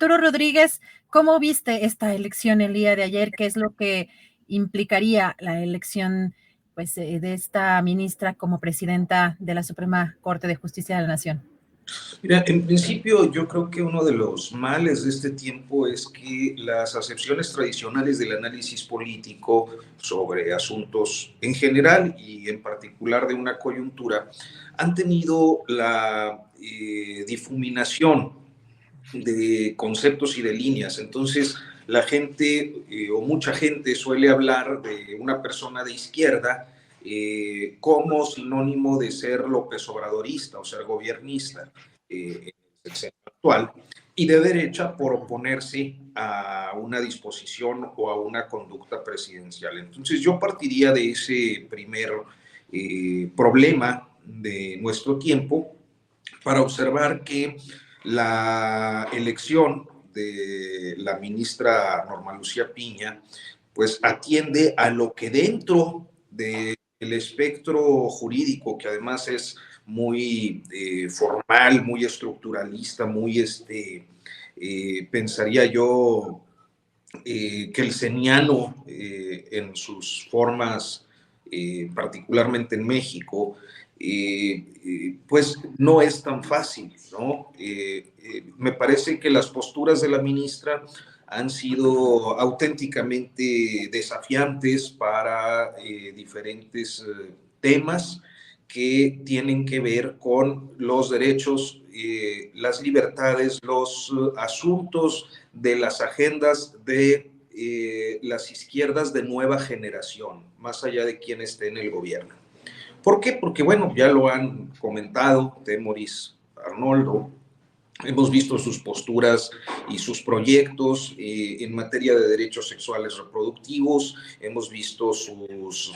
Arturo Rodríguez, ¿cómo viste esta elección el día de ayer? ¿Qué es lo que implicaría la elección pues, de esta ministra como presidenta de la Suprema Corte de Justicia de la Nación? Mira, en principio yo creo que uno de los males de este tiempo es que las acepciones tradicionales del análisis político sobre asuntos en general y en particular de una coyuntura han tenido la difuminación de conceptos y de líneas. Entonces, la gente o mucha gente suele hablar de una persona de izquierda como sinónimo de ser López Obradorista o ser gobiernista en el sexenio actual, y de derecha por oponerse a una disposición o a una conducta presidencial. Entonces, yo partiría de ese primer problema de nuestro tiempo para observar que la elección de la ministra Norma Lucía Piña, pues atiende a lo que dentro del espectro jurídico, que además es muy formal, muy estructuralista, muy, pensaría yo, kelseniano en sus formas, particularmente en México, pues no es tan fácil, ¿no? Me parece que las posturas de la ministra han sido auténticamente desafiantes para diferentes temas que tienen que ver con los derechos, las libertades, los asuntos de las agendas de las izquierdas de nueva generación, más allá de quién esté en el gobierno. ¿Por qué? Porque, bueno, ya lo han comentado Temoris, Arnoldo, hemos visto sus posturas y sus proyectos en materia de derechos sexuales reproductivos, hemos visto sus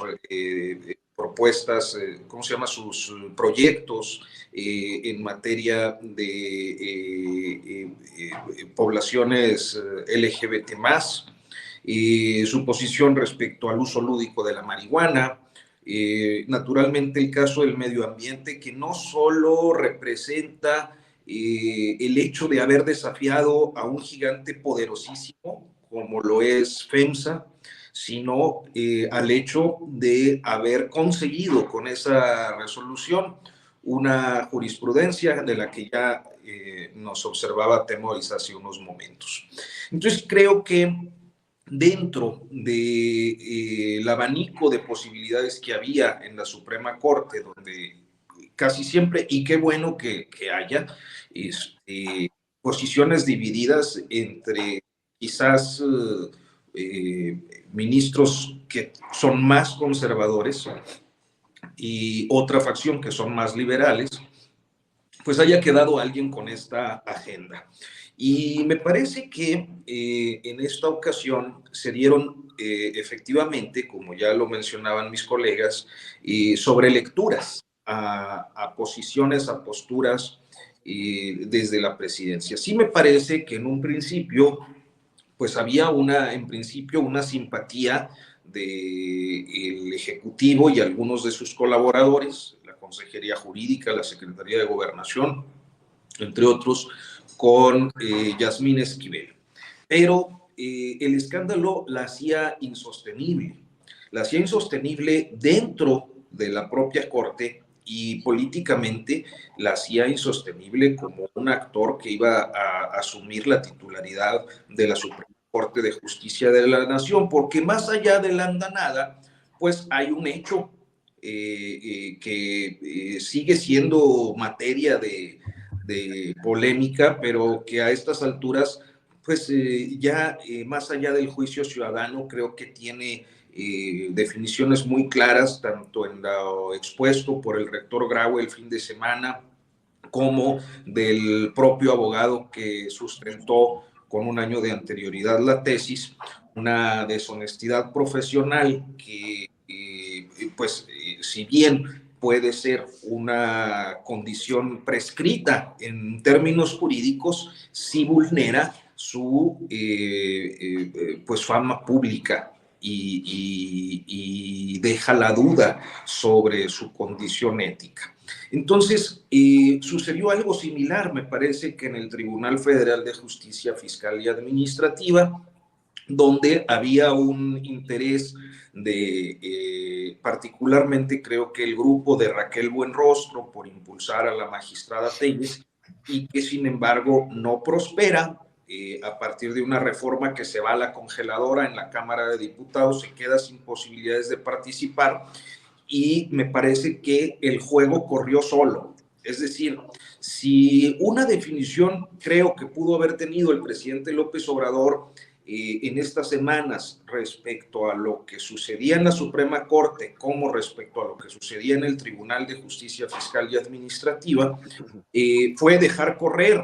propuestas, ¿cómo se llama? Sus proyectos en materia de poblaciones LGBT+, su posición respecto al uso lúdico de la marihuana, naturalmente el caso del medio ambiente, que no solo representa el hecho de haber desafiado a un gigante poderosísimo como lo es FEMSA, sino al hecho de haber conseguido con esa resolución una jurisprudencia de la que ya nos observaba Temoris hace unos momentos. Entonces creo que dentro del abanico de posibilidades que había en la Suprema Corte, donde casi siempre, y qué bueno que haya, posiciones divididas entre quizás ministros que son más conservadores y otra facción que son más liberales, pues haya quedado alguien con esta agenda. Y me parece que en esta ocasión se dieron efectivamente, como ya lo mencionaban mis colegas, sobre lecturas a posiciones, a posturas desde la presidencia. Sí me parece que en un principio, pues había en principio una simpatía del Ejecutivo y algunos de sus colaboradores, la Consejería Jurídica, la Secretaría de Gobernación, entre otros, con Yasmín Esquivel. Pero el escándalo la hacía insostenible. La hacía insostenible dentro de la propia Corte y políticamente la hacía insostenible como un actor que iba a asumir la titularidad de la Suprema Corte de Justicia de la Nación, porque más allá de la andanada, pues hay un hecho que sigue siendo materia de polémica, pero que a estas alturas, pues ya más allá del juicio ciudadano, creo que tiene definiciones muy claras, tanto en lo expuesto por el rector Graue el fin de semana, como del propio abogado que sustentó con un año de anterioridad la tesis, una deshonestidad profesional que, pues, si bien puede ser una condición prescrita en términos jurídicos, sí vulnera su pues fama pública y deja la duda sobre su condición ética. Entonces, sucedió algo similar, me parece que en el Tribunal Federal de Justicia Fiscal y Administrativa, donde había un interés de, particularmente creo que el grupo de Raquel Buenrostro, por impulsar a la magistrada Telles, y que sin embargo no prospera a partir de una reforma que se va a la congeladora en la Cámara de Diputados, se queda sin posibilidades de participar, y me parece que el juego corrió solo. Es decir, si una definición creo que pudo haber tenido el presidente López Obrador en estas semanas respecto a lo que sucedía en la Suprema Corte como respecto a lo que sucedía en el Tribunal de Justicia Fiscal y Administrativa, fue dejar correr,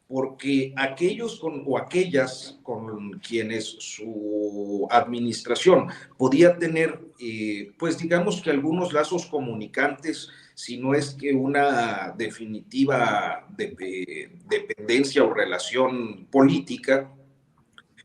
porque aquellos o aquellas con quienes su administración podía tener, pues digamos que algunos lazos comunicantes, si no es que una definitiva dependencia o relación política,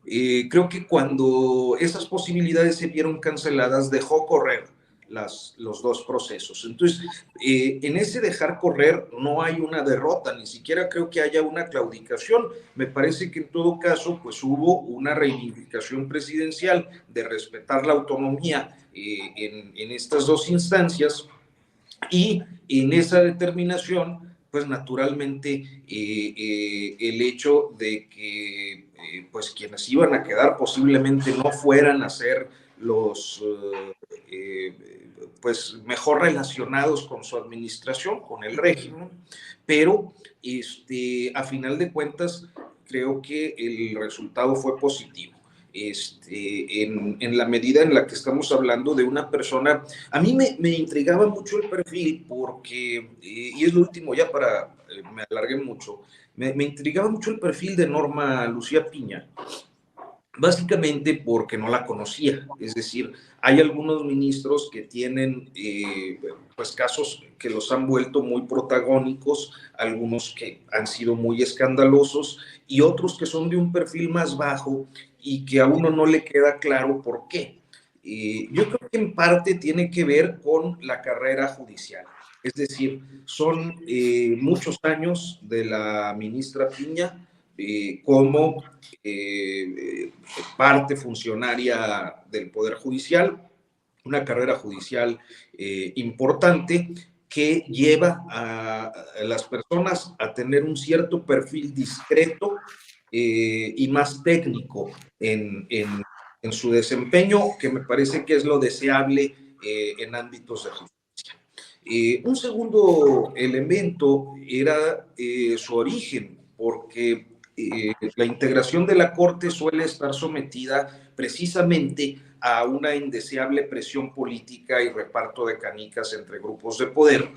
creo que cuando esas posibilidades se vieron canceladas, dejó correr los dos procesos. Entonces, en ese dejar correr no hay una derrota, ni siquiera creo que haya una claudicación. Me parece que en todo caso, pues hubo una reivindicación presidencial de respetar la autonomía en estas dos instancias, y en esa determinación, pues naturalmente el hecho de que pues quienes iban a quedar posiblemente no fueran a ser los pues mejor relacionados con su administración, con el régimen, pero a final de cuentas creo que el resultado fue positivo. En la medida en la que estamos hablando de una persona, a mí me intrigaba mucho el perfil porque, y es lo último ya para, me alargué mucho, me intrigaba mucho el perfil de Norma Lucía Piña, básicamente porque no la conocía. Es decir, hay algunos ministros que tienen pues casos que los han vuelto muy protagónicos, algunos que han sido muy escandalosos y otros que son de un perfil más bajo y que a uno no le queda claro por qué. Yo creo que en parte tiene que ver con la carrera judicial. Es decir, son muchos años de la ministra Piña como parte funcionaria del Poder Judicial, una carrera judicial importante que lleva a las personas a tener un cierto perfil discreto y más técnico en su desempeño, que me parece que es lo deseable en ámbitos de justicia. Un segundo elemento era su origen, porque la integración de la Corte suele estar sometida precisamente a una indeseable presión política y reparto de canicas entre grupos de poder,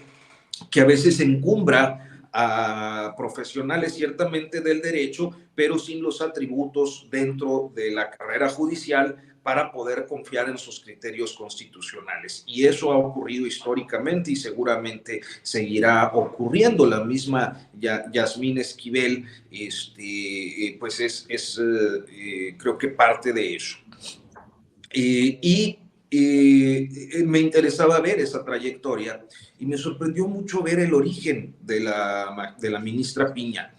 que a veces encumbra a profesionales ciertamente del derecho, pero sin los atributos dentro de la carrera judicial para poder confiar en sus criterios constitucionales. Y eso ha ocurrido históricamente y seguramente seguirá ocurriendo. La misma Yasmín Esquivel, pues creo que parte de eso. Me interesaba ver esa trayectoria y me sorprendió mucho ver el origen de la ministra Piña,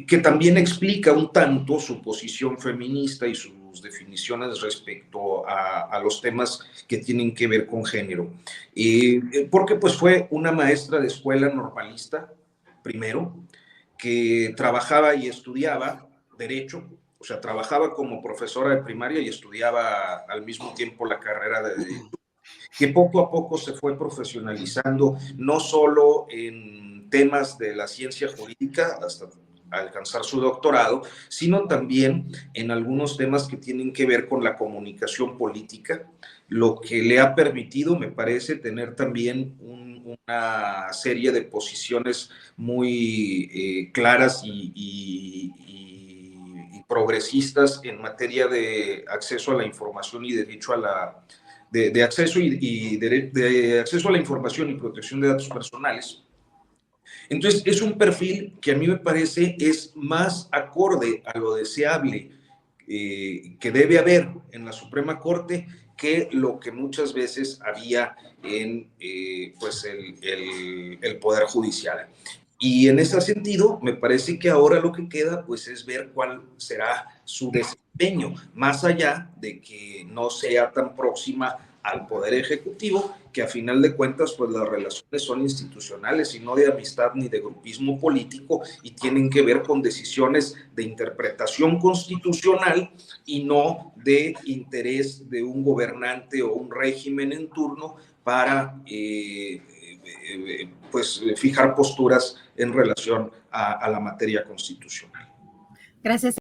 que también explica un tanto su posición feminista y sus definiciones respecto a los temas que tienen que ver con género. Porque pues fue una maestra de escuela normalista, primero, que trabajaba y estudiaba derecho. O sea, trabajaba como profesora de primaria y estudiaba al mismo tiempo la carrera de Derecho, que poco a poco se fue profesionalizando, no solo en temas de la ciencia jurídica hasta alcanzar su doctorado, sino también en algunos temas que tienen que ver con la comunicación política, lo que le ha permitido, me parece, tener también una serie de posiciones muy claras y progresistas en materia de acceso a la información y derecho a la de acceso de acceso a la información y protección de datos personales. Entonces es un perfil que a mí me parece es más acorde a lo deseable que debe haber en la Suprema Corte que lo que muchas veces había en pues el Poder Judicial. Y en ese sentido, me parece que ahora lo que queda pues es ver cuál será su desempeño, más allá de que no sea tan próxima al Poder Ejecutivo, que a final de cuentas pues las relaciones son institucionales y no de amistad ni de grupismo político, y tienen que ver con decisiones de interpretación constitucional y no de interés de un gobernante o un régimen en turno para pues fijar posturas en relación a la materia constitucional. Gracias.